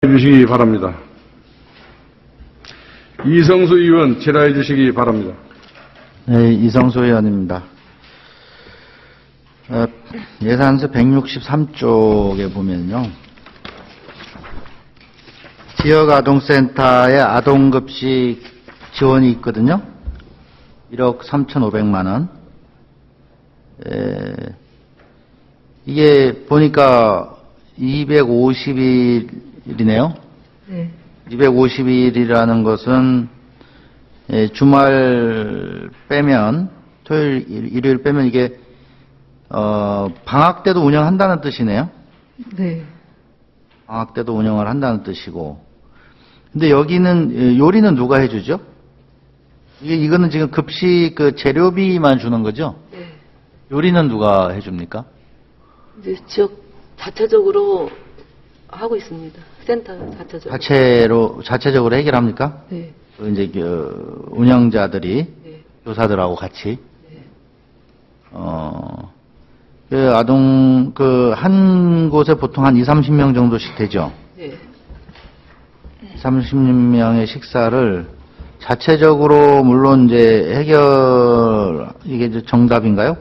주시기 바랍니다. 이성수 의원 질의해 주시기 바랍니다. 네, 이성수 의원입니다. 예산서 163쪽에 보면요. 지역아동센터에 아동급식 지원이 있거든요. 1억 3,500만 원. 이게 보니까 250일이네요. 네. 250일이라는 것은 주말 빼면 토요일, 일요일 빼면 이게 방학 때도 운영한다는 뜻이네요. 네. 방학 때도 운영을 한다는 뜻이고. 근데 여기는 요리는 누가 해주죠? 이거는 지금 급식 그 재료비만 주는 거죠? 네. 요리는 누가 해줍니까? 이제 지역 자체적으로 하고 있습니다. 센터 자체적으로. 자체적으로 해결합니까? 네. 이제 운영자들이 네. 교사들하고 같이. 네. 한 곳에 보통 한 30명 정도씩 되죠. 네. 30명의 식사를 자체적으로 물론 이제 이게 이제 정답인가요?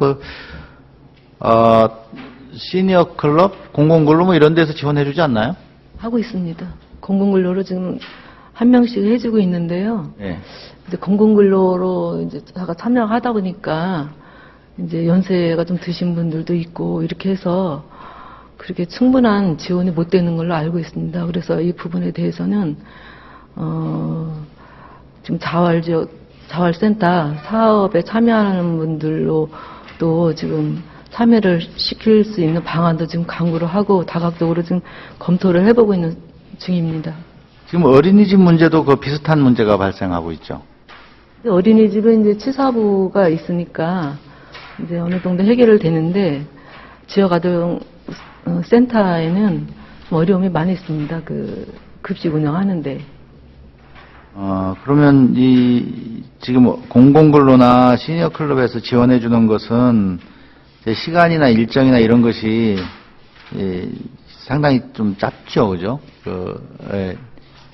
시니어 클럽, 공공근로 뭐 이런 데서 지원해주지 않나요? 하고 있습니다. 공공근로로 지금 한 명씩 해주고 있는데요. 네. 근데 공공근로로 이제 다가 참여하다 보니까 이제 연세가 좀 드신 분들도 있고 이렇게 해서 그렇게 충분한 지원이 못 되는 걸로 알고 있습니다. 그래서 이 부분에 대해서는 지금 자활센터 사업에 참여하는 분들로 또 지금 참여를 시킬 수 있는 방안도 지금 강구를 하고 다각적으로 지금 검토를 해보고 있는 중입니다. 지금 어린이집 문제도 그 비슷한 문제가 발생하고 있죠. 어린이집은 이제 치사부가 있으니까 이제 어느 정도 해결을 되는데 지역아동 센터에는 좀 어려움이 많이 있습니다. 그 급식 운영하는데. 그러면 지금 공공근로나 시니어 클럽에서 지원해 주는 것은 시간이나 일정이나 이런 것이 상당히 좀 짧죠, 그죠?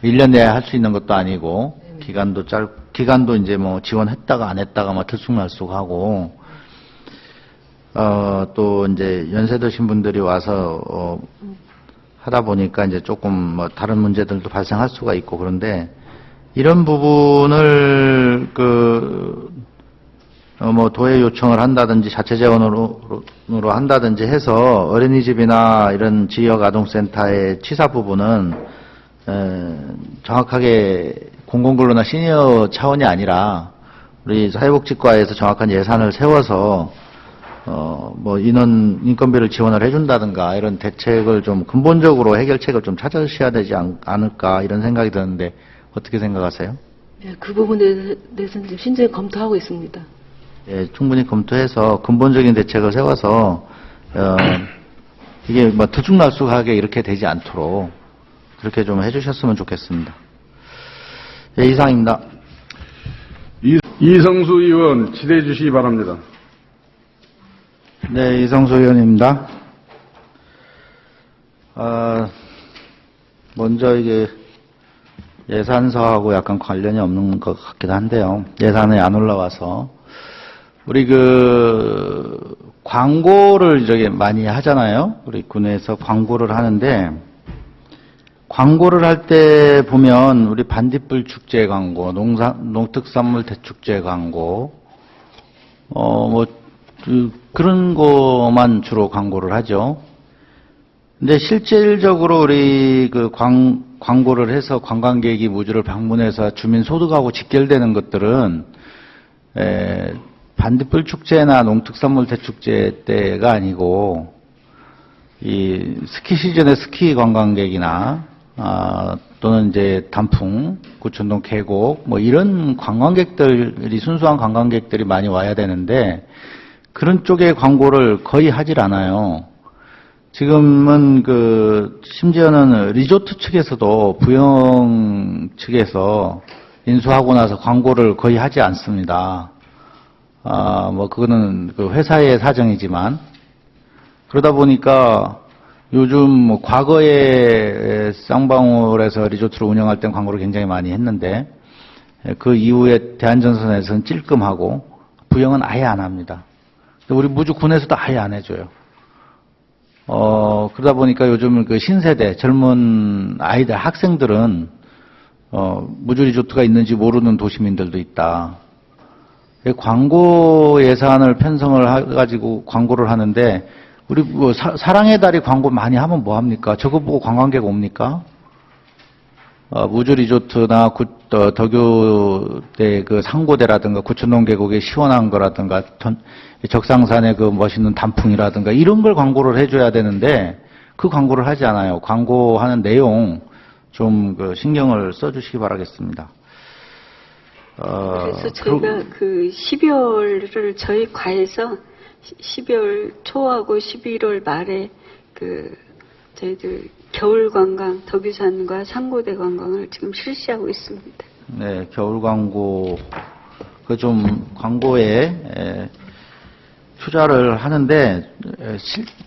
1년 내에 할 수 있는 것도 아니고, 기간도 이제 뭐 지원했다가 안 했다가 뭐 들쑥날쑥하고, 또 이제 연세 드신 분들이 와서, 하다 보니까 이제 조금 뭐 다른 문제들도 발생할 수가 있고 그런데, 이런 부분을 뭐 도에 요청을 한다든지 자체 재원으로 한다든지 해서 어린이집이나 이런 지역 아동센터의 취사 부분은 정확하게 공공근로나 시니어 차원이 아니라 우리 사회복지과에서 정확한 예산을 세워서 뭐 인건비를 지원을 해준다든가 이런 대책을 좀 근본적으로 해결책을 좀 찾으셔야 되지 않을까 이런 생각이 드는데 어떻게 생각하세요? 네, 그 부분에 대해서는 지금 신중히 검토하고 있습니다. 예, 충분히 검토해서 근본적인 대책을 세워서 이게 뭐 들쑥날쑥하게 이렇게 되지 않도록 그렇게 좀 해주셨으면 좋겠습니다. 예, 이상입니다. 이성수 의원 질의해 주시기 바랍니다. 네, 이성수 의원입니다. 먼저 이게 예산서하고 약간 관련이 없는 것 같기도 한데요. 예산이 안 올라와서. 우리 광고를 저기 많이 하잖아요. 우리 군에서 광고를 하는데, 광고를 할 때 보면 우리 반딧불 축제 광고, 농특산물 대축제 광고, 그런 거만 주로 광고를 하죠. 근데 실질적으로 우리 광고를 해서 관광객이 무주를 방문해서 주민 소득하고 직결되는 것들은, 반딧불 축제나 농특산물 대축제 때가 아니고, 이 스키 시즌의 스키 관광객이나, 또는 이제 단풍, 구천동 계곡, 뭐 이런 관광객들이, 순수한 관광객들이 많이 와야 되는데, 그런 쪽의 광고를 거의 하질 않아요. 지금은 심지어는 리조트 측에서도 부영 측에서 인수하고 나서 광고를 거의 하지 않습니다. 뭐 그거는 회사의 사정이지만 그러다 보니까 요즘 뭐 과거에 쌍방울에서 리조트를 운영할 땐 광고를 굉장히 많이 했는데 그 이후에 대한전선에서는 찔끔하고 부영은 아예 안 합니다. 우리 무주군에서도 아예 안 해줘요. 그러다 보니까 요즘 그 신세대 젊은 아이들 학생들은 무주 리조트가 있는지 모르는 도시민들도 있다. 광고 예산을 편성을 해가지고 광고를 하는데 우리 뭐 사랑의 달이 광고 많이 하면 뭐 합니까? 저거 보고 관광객 옵니까? 무주 리조트나 덕유대 그 상고대라든가 구천동 계곡의 시원한 거라든가 적상산의 그 멋있는 단풍이라든가 이런 걸 광고를 해줘야 되는데 그 광고를 하지 않아요. 광고하는 내용 좀 그 신경을 써주시기 바라겠습니다. 그래서 저희가 그 12월을 저희 과에서 12월 초하고 11월 말에 그 저희들 겨울 관광 덕유산과 상고대 관광을 지금 실시하고 있습니다. 네, 겨울 광고 그 좀 광고에 투자를 하는데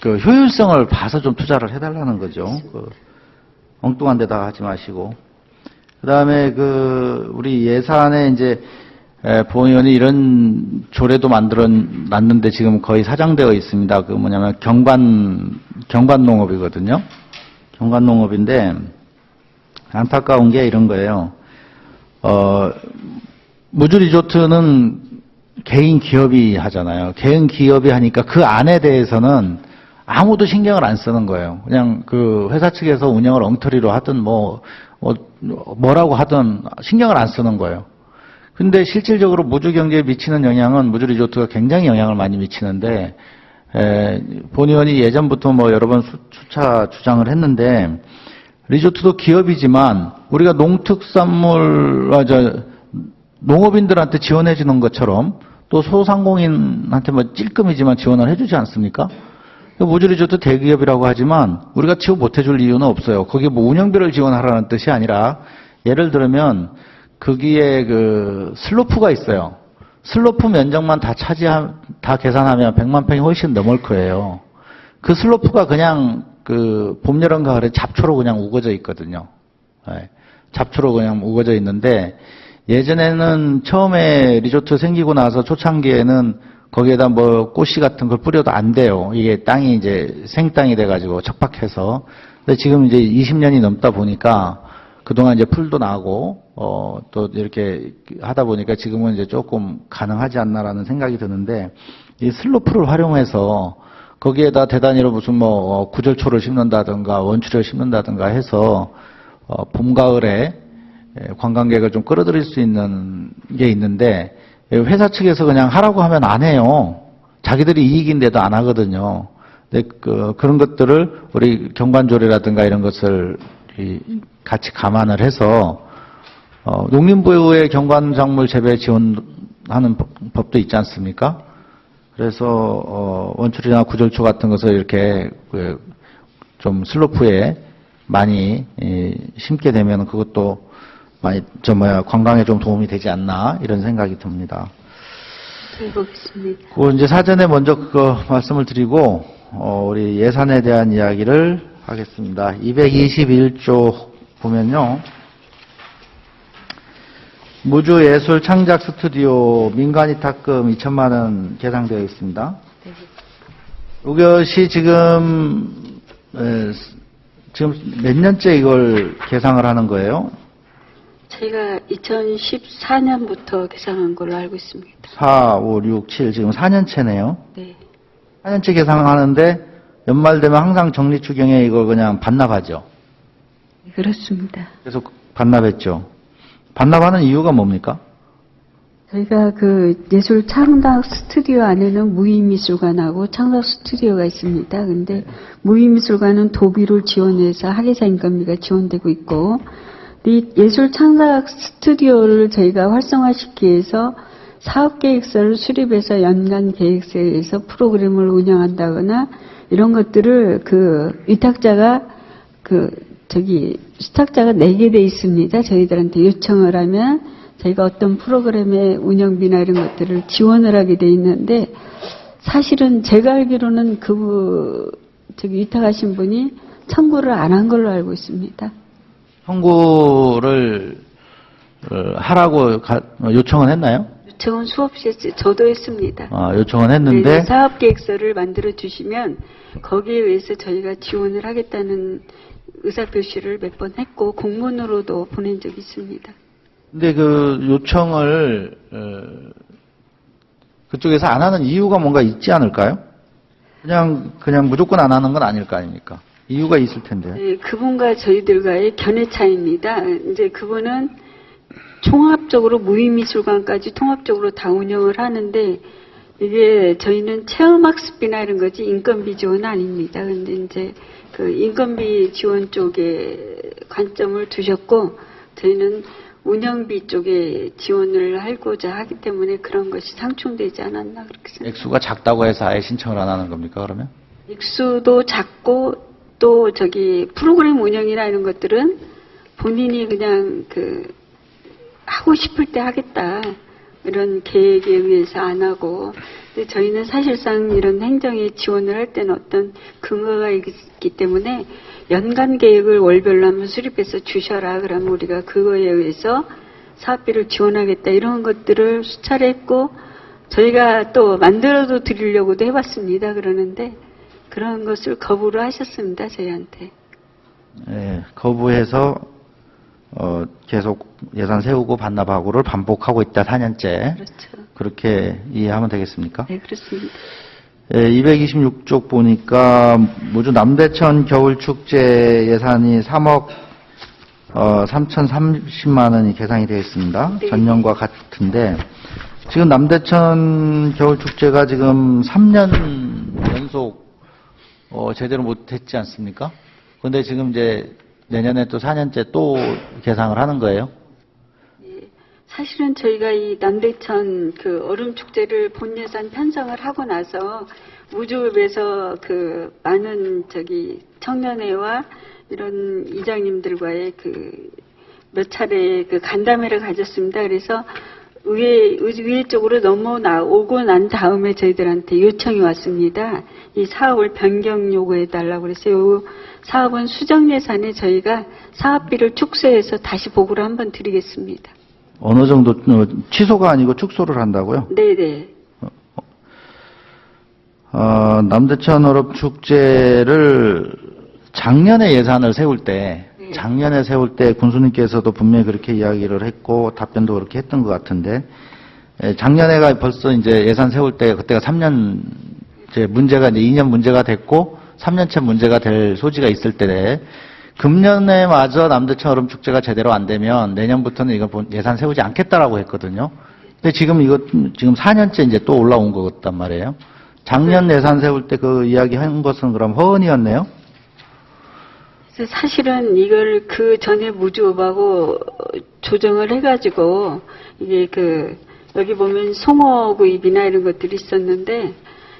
그 효율성을 봐서 좀 투자를 해달라는 거죠. 그 엉뚱한 데다가 하지 마시고. 그다음에 그 우리 예산에 이제 보의원이 이런 조례도 만들어 놨는데 지금 거의 사장되어 있습니다. 그 뭐냐면 경관 농업이거든요. 경관 농업인데 안타까운 게 이런 거예요. 무주 리조트는 개인 기업이 하잖아요. 개인 기업이 하니까 그 안에 대해서는 아무도 신경을 안 쓰는 거예요. 그냥 그 회사 측에서 운영을 엉터리로 하든 뭐라고 하든 신경을 안 쓰는 거예요. 근데 실질적으로 무주 경제에 미치는 영향은 무주 리조트가 굉장히 영향을 많이 미치는데 본 의원이 예전부터 뭐 여러 번 수차 주장을 했는데 리조트도 기업이지만 우리가 농특산물 농업인들한테 지원해 주는 것처럼 또 소상공인한테 뭐 찔끔이지만 지원을 해주지 않습니까? 무주 리조트 대기업이라고 하지만 우리가 지원 못 해줄 이유는 없어요. 거기에 뭐 운영비를 지원하라는 뜻이 아니라 예를 들면 거기에 그 슬로프가 있어요. 슬로프 면적만 다 계산하면 100만 평이 훨씬 넘을 거예요. 그 슬로프가 그냥 그 봄, 여름, 가을에 잡초로 그냥 우거져 있거든요. 네. 잡초로 그냥 우거져 있는데 예전에는 처음에 리조트 생기고 나서 초창기에는 거기에다 뭐 꽃씨 같은 걸 뿌려도 안 돼요. 이게 땅이 이제 생땅이 돼가지고 척박해서. 근데 지금 이제 20년이 넘다 보니까 그동안 이제 풀도 나고, 또 이렇게 하다 보니까 지금은 이제 조금 가능하지 않나라는 생각이 드는데, 이 슬로프를 활용해서 거기에다 대단위로 무슨 뭐 구절초를 심는다든가 원추를 심는다든가 해서, 봄, 가을에 관광객을 좀 끌어들일 수 있는 게 있는데, 회사 측에서 그냥 하라고 하면 안 해요. 자기들이 이익인데도 안 하거든요. 근데 그런 것들을 우리 경관조례라든가 이런 것을 같이 감안을 해서 농림부의 경관작물 재배 지원하는 법도 있지 않습니까? 그래서 원추리나 구절초 같은 것을 이렇게 좀 슬로프에 많이 심게 되면 그것도 많이 관광에 좀 도움이 되지 않나 이런 생각이 듭니다. 해보겠습니다. 그 이제 사전에 먼저 그거 말씀을 드리고 우리 예산에 대한 이야기를 하겠습니다. 221조 보면요. 무주 예술 창작 스튜디오 민간 이탁금 2천만 원 계상되어 있습니다. 이것이 지금 몇 년째 이걸 계상을 하는 거예요? 저희가 2014년부터 계상한 걸로 알고 있습니다. 4, 5, 6, 7 지금 4년째네요. 네. 4년째 계상하는데 연말 되면 항상 정리추경에 이걸 그냥 반납하죠. 그렇습니다. 계속 반납했죠. 반납하는 이유가 뭡니까? 저희가 그 예술 창작 스튜디오 안에는 무의미술관하고 창작 스튜디오가 있습니다. 근데 무의미술관은 도비를 지원해서 학예사 인건비가 지원되고 있고, 이 예술 창작 스튜디오를 저희가 활성화시키기 위해서 사업계획서를 수립해서 연간 계획서에 의해서 프로그램을 운영한다거나 이런 것들을 그 위탁자가 수탁자가 내게 돼 있습니다. 저희들한테 요청을 하면 저희가 어떤 프로그램의 운영비나 이런 것들을 지원을 하게 돼 있는데, 사실은 제가 알기로는 저기 위탁하신 분이 청구를 안 한 걸로 알고 있습니다. 청구를 하라고 요청은 했나요? 요청은 수없이 했어요. 저도 했습니다. 요청은 했는데 네, 사업계획서를 만들어 주시면 거기에 의해서 저희가 지원을 하겠다는 의사표시를 몇 번 했고 공문으로도 보낸 적이 있습니다. 근데 그 요청을 그쪽에서 안 하는 이유가 뭔가 있지 않을까요? 그냥 무조건 안 하는 건 아닐 거 아닙니까? 이유가 있을 텐데. 네, 그분과 저희들과의 견해 차이입니다. 이제 그분은 종합적으로 무의미술관까지 통합적으로 다 운영을 하는데 이게 저희는 체험학습비나 이런 거지 인건비 지원은 아닙니다. 근데 이제 그 인건비 지원 쪽에 관점을 두셨고 저희는 운영비 쪽에 지원을 하고자 하기 때문에 그런 것이 상충되지 않았나 그렇게 생각합니다. 액수가 작다고 해서 아예 신청을 안 하는 겁니까, 그러면? 액수도 작고 또 저기 프로그램 운영이나 이런 것들은 본인이 그냥 하고 싶을 때 하겠다 이런 계획에 의해서 안 하고 근데 저희는 사실상 이런 행정에 지원을 할 때는 어떤 근거가 있기 때문에 연간 계획을 월별로 한번 수립해서 주셔라 그러면 우리가 그거에 의해서 사업비를 지원하겠다 이런 것들을 수차례 했고 저희가 또 만들어도 드리려고도 해봤습니다. 그러는데 그런 것을 거부를 하셨습니다. 저희한테. 네, 거부해서 계속 예산 세우고 반납하고를 반복하고 있다 4년째. 그렇죠. 그렇게 이해하면 되겠습니까? 네, 그렇습니다. 226쪽 보니까 무주 남대천 겨울축제 예산이 3억 3,030만 원이 계산이 되어 있습니다. 네. 전년과 같은데 지금 남대천 겨울축제가 지금 3년 연속 제대로 못했지 않습니까? 그런데 지금 이제 내년에 또 4년째 또 계상을 하는 거예요? 사실은 저희가 이 남대천 얼음축제를 본 예산 편성을 하고 나서 무주읍에서 많은 청년회와 이런 이장님들과의 몇 차례 간담회를 가졌습니다. 그래서 의회 쪽으로 넘어오고 난 다음에 저희들한테 요청이 왔습니다. 이 사업을 변경 요구해달라고 그래서 이 사업은 수정 예산에 저희가 사업비를 축소해서 다시 보고를 한번 드리겠습니다. 어느 정도 취소가 아니고 축소를 한다고요? 네네. 남대천 어업축제를 작년에 예산을 세울 때 군수님께서도 분명히 그렇게 이야기를 했고 답변도 그렇게 했던 것 같은데 작년에가 벌써 이제 예산 세울 때 그때가 3년 문제가 이제 2년 문제가 됐고 3년째 문제가 될 소지가 있을 때 금년에 마저 남대천 얼음축제가 제대로 안 되면 내년부터는 이거 예산 세우지 않겠다라고 했거든요. 근데 지금 4년째 이제 또 올라온 거였단 말이에요. 작년 예산 세울 때 그 이야기 한 것은 그럼 허언이었네요? 사실은 이걸 그 전에 무주업하고 조정을 해가지고 이게 여기 보면 송어구입이나 이런 것들이 있었는데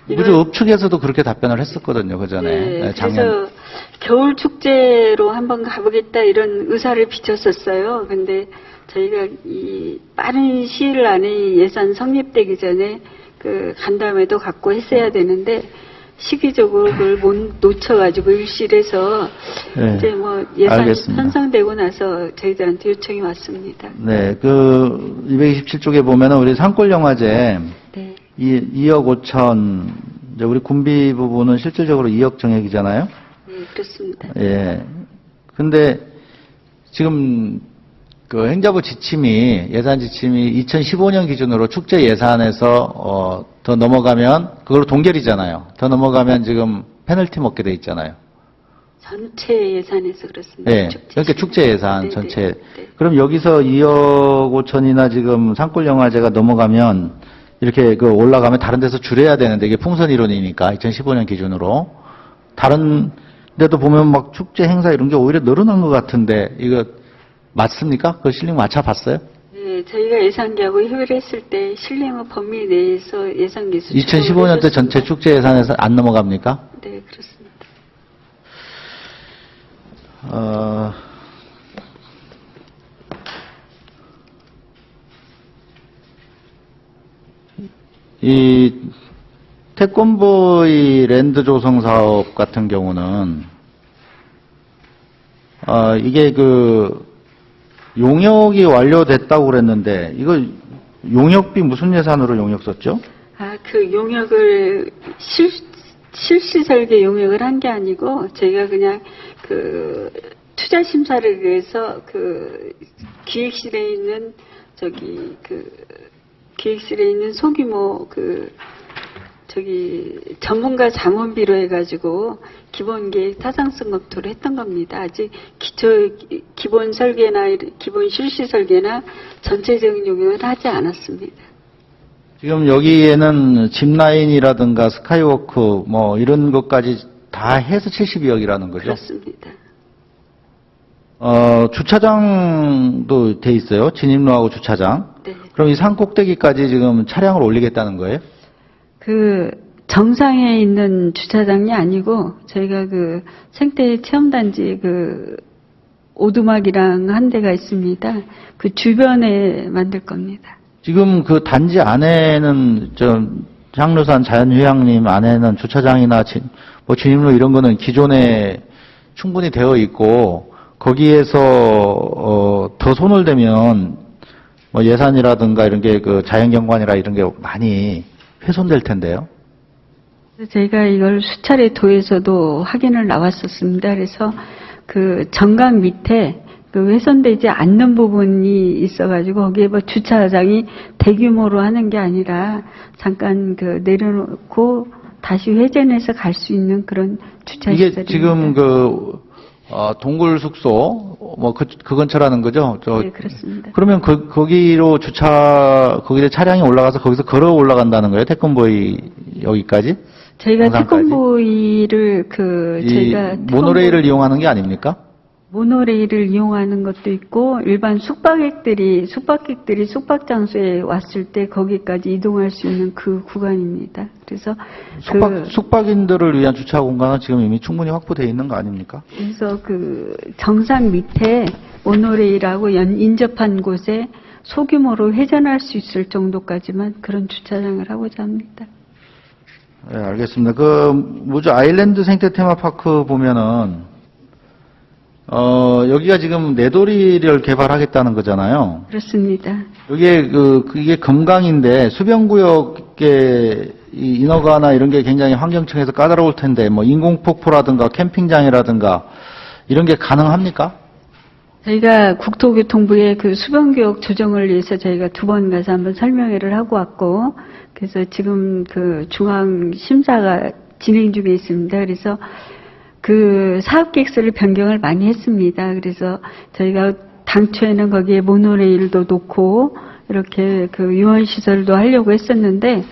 무주업 측에서도 그렇게 답변을 했었거든요, 그 전에. 네, 작년. 그래서 겨울 축제로 한번 가보겠다 이런 의사를 비쳤었어요. 근데 저희가 이 빠른 시일 안에 예산 성립되기 전에 간담회도 갖고 했어야 되는데 시기적으로 그걸 못 놓쳐가지고 일실해서 네, 이제 예산이 알겠습니다. 편성되고 나서 저희들한테 요청이 왔습니다. 네, 227쪽에 보면은 우리 산골영화제 네. 2억 5천, 이제 우리 군비 부분은 실질적으로 2억 정액이잖아요? 네, 그렇습니다. 예. 근데 지금 행자부 예산 지침이 2015년 기준으로 축제 예산에서 더 넘어가면 그걸로 동결이잖아요. 더 넘어가면 지금 페널티 먹게 돼 있잖아요. 전체 예산에서 그렇습니다. 네. 그러니까 축제 예산 네, 전체. 네, 네. 그럼 여기서 2억 5천이나 지금 산골영화제가 넘어가면 이렇게 올라가면 다른 데서 줄여야 되는데 이게 풍선 이론이니까 2015년 기준으로 다른 데도 보면 막 축제 행사 이런 게 오히려 늘어난 것 같은데 이거 맞습니까? 그 실링 맞춰봤어요? 네, 저희가 예산계하고 협의를 했을 때 실링의 범위 내에서 예산계수 2015년 때 전체 축제 예산에서 안 넘어갑니까? 네, 그렇습니다. 이 태권보이 랜드 조성 사업 같은 경우는 이게 그 용역이 완료됐다고 그랬는데 이거 용역비 무슨 예산으로 용역 썼죠? 그 용역을 실시 설계 용역을 한 게 아니고 저희가 그냥 그 투자 심사를 위해서 그 기획실에 있는 기획실에 있는 소규모 전문가 자문비로 해가지고 기본 계획 타당성 검토를 했던 겁니다. 아직 기본 설계나 기본 실시 설계나 전체적인 용역을 하지 않았습니다. 지금 여기에는 짚라인이라든가 스카이워크 뭐 이런 것까지 다 해서 72억이라는 거죠? 그렇습니다. 주차장도 돼 있어요. 진입로하고 주차장. 네. 그럼 이 산 꼭대기까지 지금 차량을 올리겠다는 거예요? 그 정상에 있는 주차장이 아니고 저희가 그 생태 체험단지 그 오두막이랑 한 대가 있습니다. 그 주변에 만들 겁니다. 지금 그 단지 안에는 향로산 자연휴양림 안에는 주차장이나 뭐 진입로 이런 거는 기존에 충분히 되어 있고 거기에서 더 손을 대면 뭐 예산이라든가 이런 게 그 자연경관이라 이런 게 많이 훼손될 텐데요. 저희가 이걸 수차례 도에서도 확인을 나왔었습니다. 그래서 그 정강 밑에 그 훼손되지 않는 부분이 있어가지고 거기에 뭐 주차장이 대규모로 하는 게 아니라 잠깐 그 내려놓고 다시 회전해서 갈 수 있는 그런 주차 시설입니다. 이게 지금 동굴 숙소 뭐 그 근처라는 거죠? 네, 그렇습니다. 그러면 거기로 거기에 차량이 올라가서 거기서 걸어 올라간다는 거예요? 태권보이 여기까지? 저희가 정상까지? 태권보이를 저희가 모노레일을 이용하는 게 아닙니까? 모노레일을 이용하는 것도 있고 일반 숙박객들이 숙박 장소에 왔을 때 거기까지 이동할 수 있는 그 구간입니다. 그래서 숙박인들을 위한 주차 공간은 지금 이미 충분히 확보되어 있는 거 아닙니까? 그래서 그 정상 밑에 모노레일하고 인접한 곳에 소규모로 회전할 수 있을 정도까지만 그런 주차장을 하고자 합니다. 네, 알겠습니다. 뭐죠? 아일랜드 생태 테마파크 보면은 여기가 지금 내도리를 개발하겠다는 거잖아요. 그렇습니다. 이게 금강인데 수변구역의 이 인허가나 이런 게 굉장히 환경청에서 까다로울 텐데 뭐 인공폭포라든가 캠핑장이라든가 이런 게 가능합니까? 저희가 국토교통부의 그 수변구역 조정을 위해서 저희가 2번 가서 한번 설명회를 하고 왔고, 그래서 지금 그 중앙 심사가 진행 중에 있습니다. 그래서 그 사업 계획서를 변경을 많이 했습니다. 그래서 저희가 당초에는 거기에 모노레일도 놓고 이렇게 그 유원 시설도 하려고 했었는데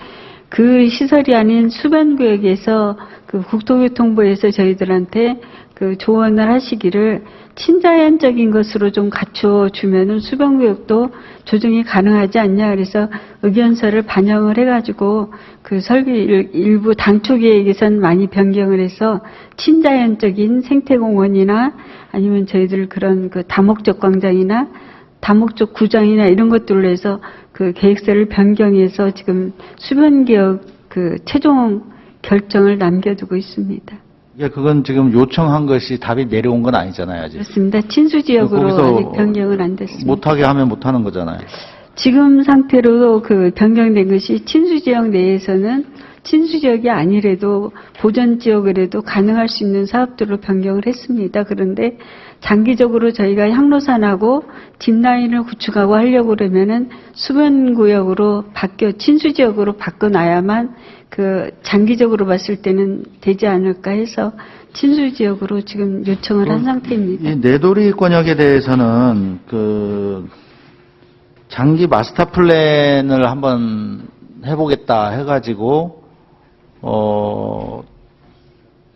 그 시설이 아닌 수변구역에서 그 국토교통부에서 저희들한테 그 조언을 하시기를 친자연적인 것으로 좀 갖춰주면은 수변구역도 조정이 가능하지 않냐. 그래서 의견서를 반영을 해가지고 그 설계 일부 당초 계획에선 많이 변경을 해서 친자연적인 생태공원이나 아니면 저희들 그런 그 다목적 광장이나 다목적 구장이나 이런 것들로 해서 그 계획서를 변경해서 지금 수변구역 그 최종 결정을 남겨두고 있습니다. 그건 지금 요청한 것이 답이 내려온 건 아니잖아요, 아직. 그렇습니다. 친수지역으로 아직 변경은 안 됐습니다. 못하게 하면 못하는 거잖아요. 지금 상태로 그 변경된 것이 친수지역 내에서는 친수지역이 아니래도 보전지역이라도 가능할 수 있는 사업들로 변경을 했습니다. 그런데 장기적으로 저희가 향로산하고 짚라인을 구축하고 하려고 그러면은 수변구역으로 친수지역으로 바꿔놔야만 그 장기적으로 봤을 때는 되지 않을까 해서 친수지역으로 지금 요청을 한 상태입니다. 이 내도리 권역에 대해서는 그 장기 마스터 플랜을 한번 해보겠다 해가지고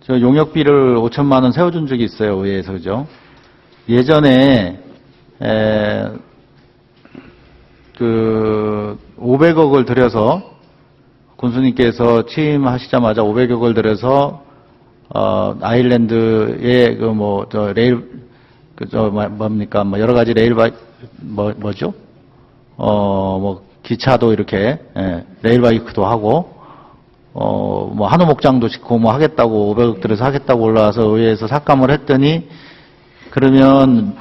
저 용역비를 5천만 원 세워준 적이 있어요, 의회에서. 그죠? 예전에 그 500억을 들여서 군수님께서 취임하시자마자 500억을 들여서 아일랜드에 레일 뭡니까 뭐 여러 가지 레일 뭐죠? 기차도 이렇게 레일 바이크도 하고 뭐 한우 목장도 짓고 뭐 하겠다고 500억 들여서 하겠다고 올라와서 의회에서 삭감을 했더니 그러면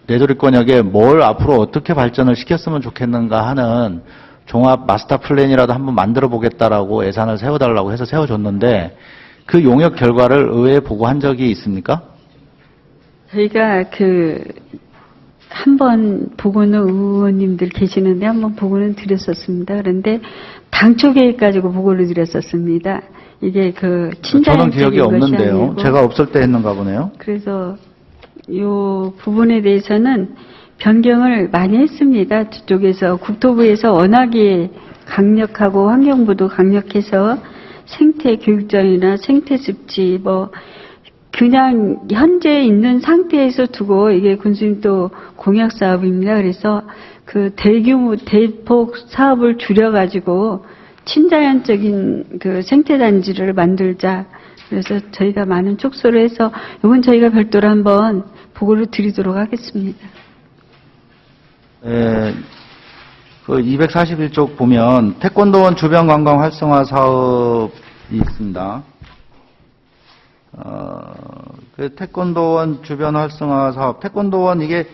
내조리권역에 뭘 앞으로 어떻게 발전을 시켰으면 좋겠는가 하는 종합 마스터 플랜이라도 한번 만들어 보겠다라고 예산을 세워달라고 해서 세워줬는데 그 용역 결과를 의회에 보고한 적이 있습니까? 저희가 한번 보고는 의원님들 계시는데 한번 보고는 드렸었습니다. 그런데 당초 계획 가지고 보고를 드렸었습니다. 이게 저는 친자연적인 기억이 것이 없는데요. 아니고 제가 없을 때 했는가 보네요. 그래서 이 부분에 대해서는 변경을 많이 했습니다. 저쪽에서 국토부에서 워낙에 강력하고 환경부도 강력해서 생태 교육장이나 생태 습지 그냥 현재 있는 상태에서 두고 이게 군수님도 공약 사업입니다. 그래서 그 대규모 대폭 사업을 줄여가지고 친자연적인 그 생태단지를 만들자. 그래서 저희가 많은 촉소를 해서 이건 저희가 별도로 한번 보고를 드리도록 하겠습니다. 그 241쪽 보면 태권도원 주변 관광 활성화 사업이 있습니다. 그 태권도원 주변 활성화 사업, 태권도원 이게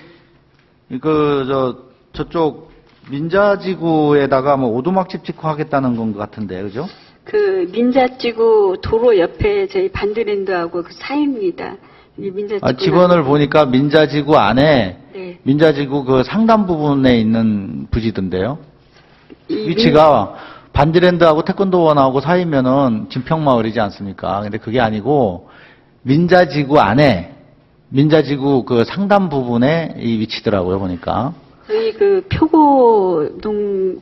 저쪽 민자지구에다가 뭐 오두막집 짓고 하겠다는 건 것 같은데, 그죠? 그 민자지구 도로 옆에 저희 반드랜드하고 그 사이입니다. 이 민자지구 직원을 보니까 민자지구 안에 네. 민자지구 그 상단 부분에 있는 부지던데요. 이 위치가 반디랜드하고 태권도원하고 사이면은 진평마을이지 않습니까? 근데 그게 아니고 민자지구 안에 민자지구 그 상단 부분에 이 위치더라고요, 보니까. 저희 그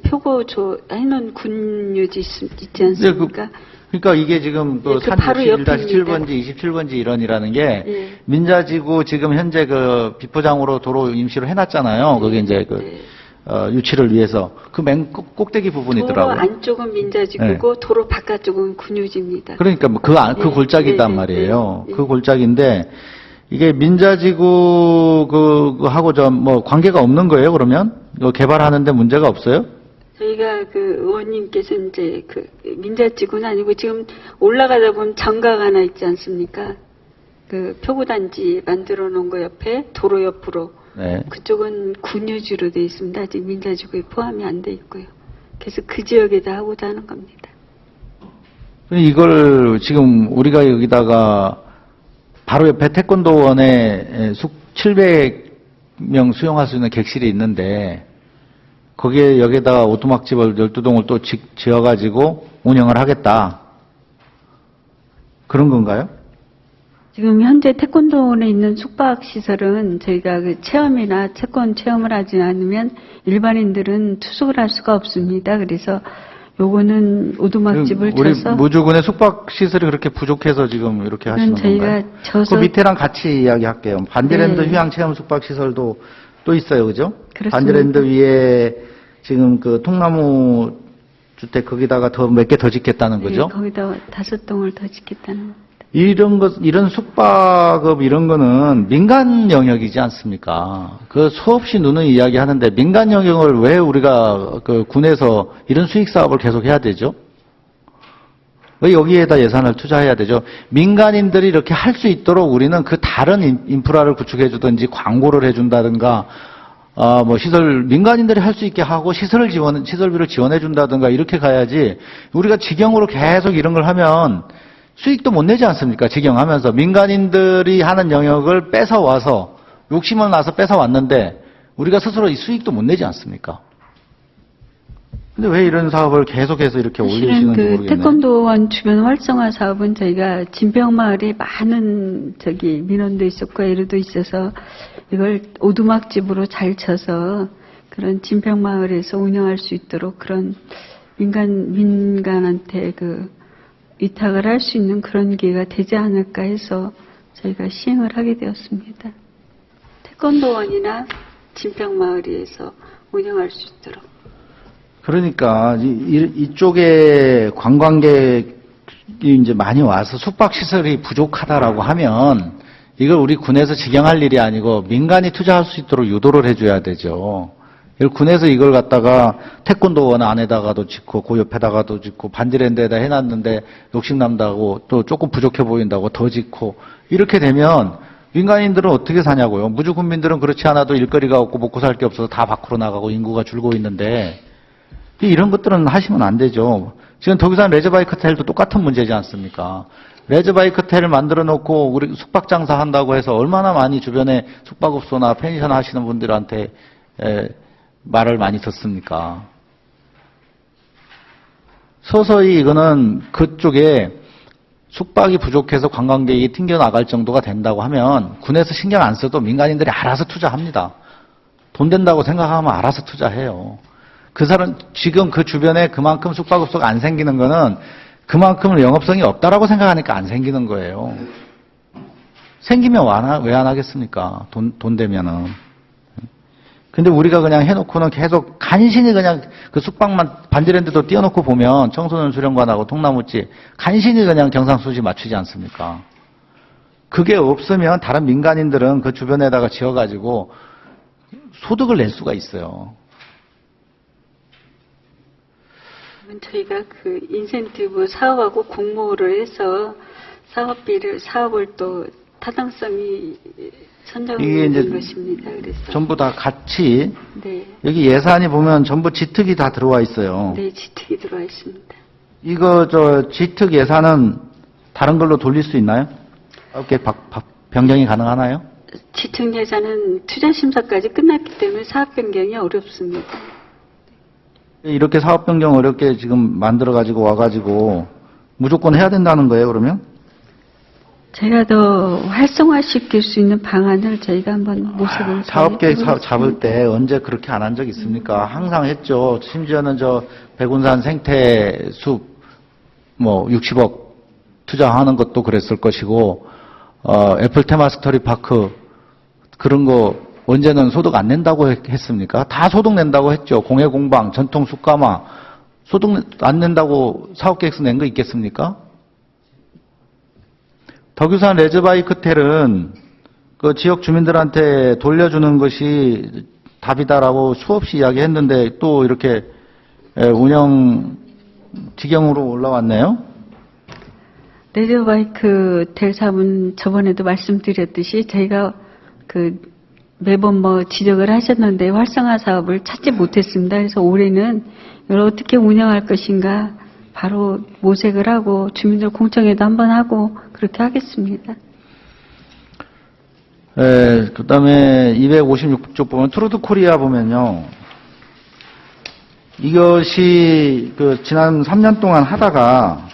표고조 해놓은 군유지 있지 않습니까? 그러니까 이게 지금 그 그 산 바로 61-7번지, 27번지 일원이라는 게 예. 민자지구 지금 현재 그 비포장으로 도로 임시로 해놨잖아요. 거기 이제 유치를 위해서 그 맨 꼭대기 도로 부분이더라고요. 안쪽은 민자지구고 도로 바깥쪽은 군유지입니다. 그러니까 뭐 그 골짜기 있단 말이에요. 네. 그 골짜기인데 이게 민자지구 하고 뭐 관계가 없는 거예요, 그러면? 이거 개발하는데 문제가 없어요? 저희가 그 의원님께서 이제 그 민자지구는 아니고 지금 올라가다 보면 장가가 하나 있지 않습니까? 그 표고단지 만들어 놓은 거 옆에 도로 옆으로 네. 그쪽은 군유지로 되어 있습니다. 아직 민자지구에 포함이 안 돼 있고요. 그래서 그 지역에다 하고자 하는 겁니다. 이걸 지금 우리가 여기다가 바로 옆에 태권도원에 700명 수용할 수 있는 객실이 있는데 거기에 여기다가 오두막집을 12동을 또 지어가지고 운영을 하겠다. 그런 건가요? 지금 현재 태권도원에 있는 숙박시설은 저희가 그 체험이나 채권 체험을 하지 않으면 일반인들은 투숙을 할 수가 없습니다. 그래서 요거는 오두막집을 우리 쳐서 무주군의 숙박시설이 그렇게 부족해서 지금 이렇게 하시는 저희가 건가요? 쳐서 그 밑에랑 같이 이야기할게요. 반디랜드 네. 휴양체험 숙박시설도 또 있어요, 그죠? 그렇습니다. 반디랜드 위에 지금 그 통나무 주택 거기다가 몇 개 더 짓겠다는 거죠? 네, 거기다 5동을 더 짓겠다는 겁니다. 이런 숙박업 이런 거는 민간 영역이지 않습니까? 그 수없이 누는 이야기 하는데 민간 영역을 왜 우리가 그 군에서 이런 수익 사업을 계속 해야 되죠? 왜 여기에다 예산을 투자해야 되죠? 민간인들이 이렇게 할 수 있도록 우리는 그 다른 인프라를 구축해 주든지 광고를 해 준다든가 뭐 민간인들이 할 수 있게 하고 시설비를 지원해 준다든가 이렇게 가야지 우리가 직영으로 계속 이런 걸 하면 수익도 못 내지 않습니까? 직영하면서 민간인들이 하는 영역을 뺏어와서 욕심을 나서 뺏어왔는데 우리가 스스로 이 수익도 못 내지 않습니까? 근데 왜 이런 사업을 계속해서 이렇게 사실은 올리시는지 그 모르겠네요. 태권도원 주변 활성화 사업은 저희가 진평마을에 많은 민원도 있었고 애로도 있어서 이걸 오두막집으로 잘 쳐서 그런 진평마을에서 운영할 수 있도록 그런 민간한테 위탁을 할 수 있는 그런 기회가 되지 않을까 해서 저희가 시행을 하게 되었습니다. 태권도원이나 진평마을에서 운영할 수 있도록. 그러니까 이쪽에 관광객이 이제 많이 와서 숙박시설이 부족하다라고 하면 이걸 우리 군에서 직영할 일이 아니고 민간이 투자할 수 있도록 유도를 해줘야 되죠. 군에서 이걸 갖다가 태권도원 안에다가도 짓고 그 옆에다가도 짓고 반지랜드에다 해놨는데 욕심난다고 또 조금 부족해 보인다고 더 짓고 이렇게 되면 민간인들은 어떻게 사냐고요. 무주군민들은 그렇지 않아도 일거리가 없고 먹고 살 게 없어서 다 밖으로 나가고 인구가 줄고 있는데 이런 것들은 하시면 안 되죠. 지금 덕유산 레저바이크 호텔도 똑같은 문제지 않습니까? 레저바이크 호텔을 만들어 놓고 우리 숙박 장사 한다고 해서 얼마나 많이 주변에 숙박업소나 펜션 하시는 분들한테 말을 많이 듣습니까? 서서히 이거는 그쪽에 숙박이 부족해서 관광객이 튕겨나갈 정도가 된다고 하면 군에서 신경 안 써도 민간인들이 알아서 투자합니다. 돈 된다고 생각하면 알아서 투자해요. 그 사람 지금 그 주변에 그만큼 숙박업소가 안 생기는 거는 그만큼 영업성이 없다라고 생각하니까 안 생기는 거예요. 생기면 왜 안 하겠습니까? 돈 되면은. 근데 우리가 그냥 해놓고는 계속 간신히 그냥 그 숙박만 반지랜드도 띄워놓고 보면 청소년 수련관하고 통나무집 간신히 그냥 경상수지 맞추지 않습니까? 그게 없으면 다른 민간인들은 그 주변에다가 지어가지고 소득을 낼 수가 있어요. 저희가 그 인센티브 사업하고 공모를 해서 사업을 또 타당성이 이게 이제 선정된 것입니다. 그래서 전부 다 같이 네, 여기 예산이 보면 전부 지특이 다 들어와 있어요. 네 지특이 들어와 있습니다. 이거 지특 예산은 다른 걸로 돌릴 수 있나요? 이렇게 변경이 가능하나요? 지특 예산은 투자 심사까지 끝났기 때문에 사업 변경이 어렵습니다. 이렇게 사업 변경 어렵게 지금 만들어 가지고 와 가지고 무조건 해야 된다는 거예요, 그러면? 제가 더 활성화시킬 수 있는 방안을 저희가 한번 모색을 사업 계획 해보겠습니다. 잡을 때 언제 그렇게 안 한 적 있습니까? 항상 했죠. 심지어는 백운산 생태숲 60억 투자하는 것도 그랬을 것이고 애플 테마 스토리 파크 그런 거 언제는 소득 안 낸다고 했습니까? 다 소득 낸다고 했죠. 공해공방, 전통 숯가마 소득 안 낸다고 사업 계획서 낸 거 있겠습니까? 덕유산 레저바이크 호텔은 그 지역 주민들한테 돌려주는 것이 답이다라고 수없이 이야기했는데 또 이렇게 운영 지경으로 올라왔네요. 레저바이크 호텔 사업은 저번에도 말씀드렸듯이 저희가 매번 지적을 하셨는데 활성화 사업을 찾지 못했습니다. 그래서 올해는 이걸 어떻게 운영할 것인가 바로 모색을 하고 주민들 공청회도 한번 하고 그렇게 하겠습니다. 그 다음에 256쪽 보면 트루드 코리아 보면요. 이것이 지난 3년 동안 하다가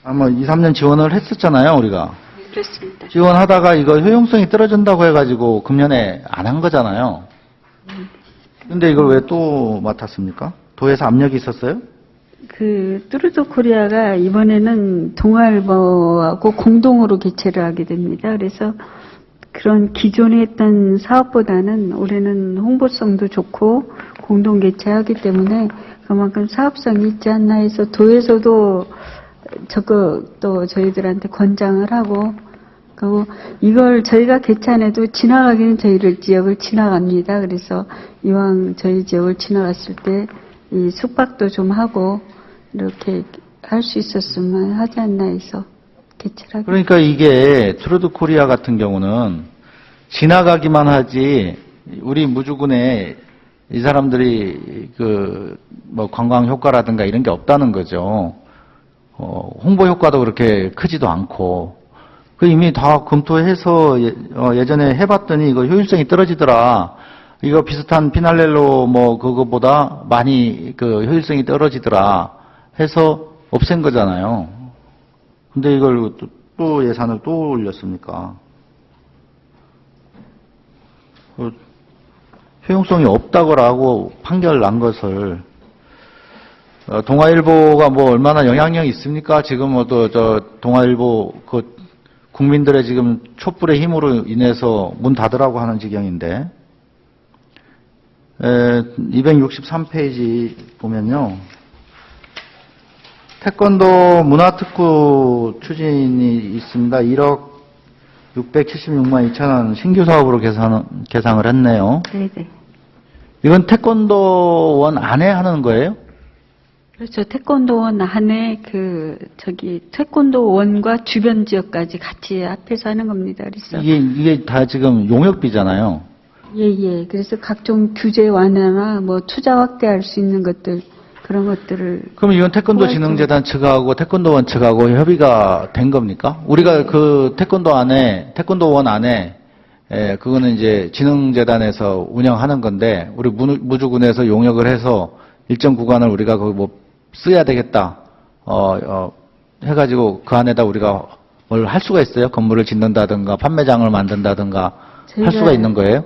아마 2, 3년 지원을 했었잖아요, 우리가. 네, 그렇습니다. 지원하다가 이거 효용성이 떨어진다고 해가지고 금년에 안 한 거잖아요. 근데 이걸 왜 또 맡았습니까? 도에서 압력이 있었어요? 트루드 코리아가 이번에는 동아일보하고 공동으로 개최를 하게 됩니다. 그래서 그런 기존에 했던 사업보다는 올해는 홍보성도 좋고 공동 개최하기 때문에 그만큼 사업성이 있지 않나 해서 도에서도 또 저희들한테 권장을 하고 그리고 이걸 저희가 개최 안 해도 지나가기는 저희 지역을 지나갑니다. 그래서 이왕 저희 지역을 지나갔을 때 이 숙박도 좀 하고 이렇게 할 수 있었으면 하지 않나 해서 개최를 하게 그러니까 이게 트루드 코리아 같은 경우는 지나가기만 하지 우리 무주군에 이 사람들이 관광 효과라든가 이런 게 없다는 거죠. 홍보 효과도 그렇게 크지도 않고 이미 다 검토해서 예전에 해봤더니 이거 효율성이 떨어지더라. 이거 비슷한 피날렐로 그거보다 많이 효율성이 떨어지더라 해서 없앤 거잖아요. 근데 이걸 또 예산을 또 올렸습니까? 효용성이 없다고라고 판결 난 것을 동아일보가 얼마나 영향력이 있습니까? 지금 동아일보 국민들의 지금 촛불의 힘으로 인해서 문 닫으라고 하는 지경인데 263페이지 보면요. 태권도 문화특구 추진이 있습니다. 1억 676만 2천 원 신규 사업으로 계상을 했네요. 네네. 이건 태권도원 안에 하는 거예요? 그렇죠. 태권도원 안에 태권도원과 주변 지역까지 같이 합해서 하는 겁니다. 그래서 이게 다 지금 용역비잖아요. 예. 그래서 각종 규제 완화나 뭐 투자 확대할 수 있는 것들 그런 것들을 그럼 이건 태권도 진흥재단 측하고 태권도원 측하고 협의가 된 겁니까? 우리가 그 태권도원 안에 그거는 이제 진흥재단에서 운영하는 건데 우리 무주군에서 용역을 해서 일정 구간을 우리가 거기 뭐 써야 되겠다 해가지고 그 안에다 우리가 뭘 할 수가 있어요? 건물을 짓는다든가 판매장을 만든다든가 할 수가 있는 거예요?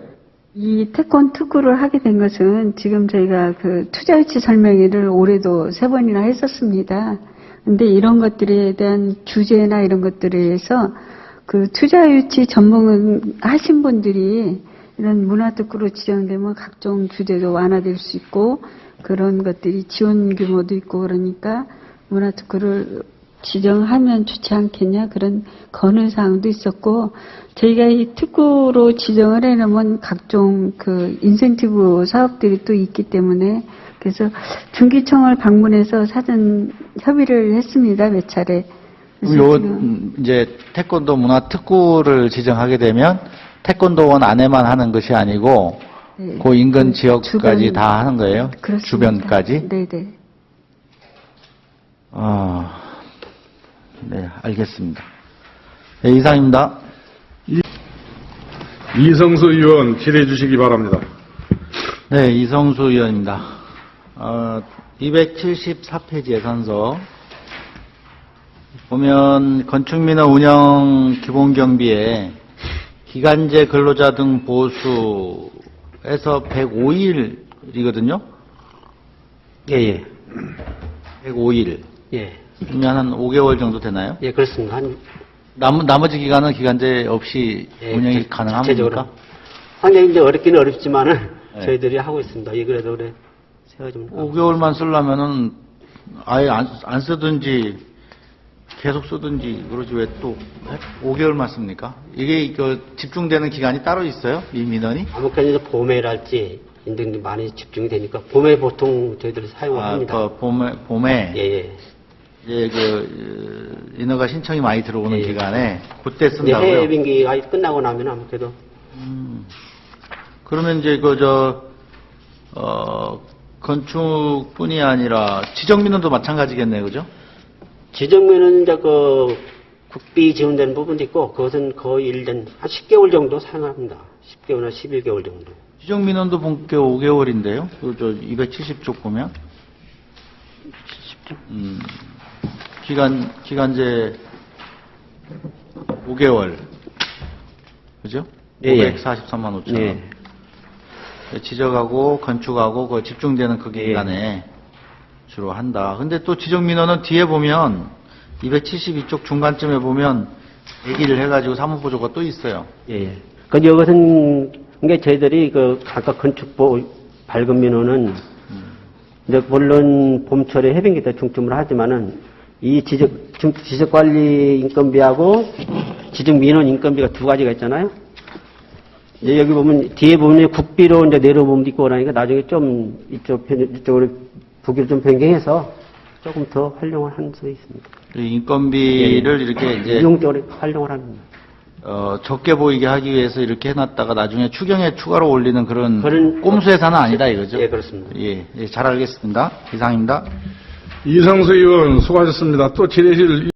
이 태권 특구를 하게 된 것은 지금 저희가 그 투자 유치 설명회를 올해도 3번이나 했었습니다. 근데 이런 것들에 대한 규제나 이런 것들에 의해서 그 투자 유치 전문 하신 분들이 이런 문화 특구로 지정되면 각종 규제도 완화될 수 있고 그런 것들이 지원 규모도 있고 그러니까 문화 특구를 지정하면 좋지 않겠냐 그런 건의사항도 있었고 저희가 이 특구로 지정을 해놓으면 각종 그 인센티브 사업들이 또 있기 때문에 그래서 중기청을 방문해서 사전 협의를 했습니다. 몇 차례. 그래서 이제 태권도 문화 특구를 지정하게 되면 태권도원 안에만 하는 것이 아니고 네, 그 인근 지역까지 주변, 다 하는 거예요? 그렇습니다. 주변까지? 네네. 네, 알겠습니다. 네, 이상입니다. 이성수 의원 질의해 주시기 바랍니다. 네, 이성수 의원입니다. 274페이지 예산서 보면 건축민원 운영 기본경비에 기간제 근로자 등 보수에서 105일이거든요. 예. 105일. 예. 그러면 한 5개월 정도 되나요? 예, 그렇습니다. 나머지 기간은 기간제 없이 운영이 가능합니까? 상당히 이제 어렵기는 어렵지만은 네. 저희들이 하고 있습니다. 예, 그래도 그래. 세워좀 5개월만 쓰려면은 아예 안 쓰든지 계속 쓰든지 그러지 왜 또 5개월만 씁니까? 이게 그 집중되는 기간이 따로 있어요? 이 민원이? 아무튼 이제 봄에랄지 인등이 많이 집중이 되니까 봄에 보통 저희들이 사용을 합니다. 그 봄에 예. 인허가 신청이 많이 들어오는 예. 기간에 그때 이제 쓴다고요? 해외 비행기가 끝나고 나면 아무래도 그러면 이제 건축뿐이 아니라 지정민원도 마찬가지겠네요, 그죠? 지정면은 이제 그 국비 지원되는 부분도 있고 그것은 거의 한 10개월 정도 사용합니다. 10개월이나 11개월 정도. 지정민원도 본격 5개월인데요. 270쪽 보면 기간제 5개월, 그죠? 예. 543만 5천 원. 예. 지적하고 건축하고 그 집중되는 그 기간에 주로 한다. 근데 또 지정민원은 뒤에 보면 272쪽 중간쯤에 보면 얘기를 해가지고 사무보조가 또 있어요. 예. 근데 이것은 그러니까 저희들이 그 각각 건축부 발급 민원은 이제 물론 봄철에 해변기 때 중점을 하지만은 이 지적관리 인건비하고 지적민원 인건비가 두 가지가 있잖아요. 이제 여기 보면 뒤에 보면 국비로 이제 내려보면 있고 그러니까 나중에 좀 이쪽으로 부기를 좀 변경해서 조금 더 활용을 한 수 있습니다. 이 인건비를 이렇게 이제 유용적으로 활용을 합니다. 적게 보이게 하기 위해서 이렇게 해놨다가 나중에 추경에 추가로 올리는 그런 꼼수 예산은 아니다 이거죠? 예, 그렇습니다. 예, 잘 알겠습니다. 이상입니다. 이성수 의원 수고하셨습니다. 또 질의실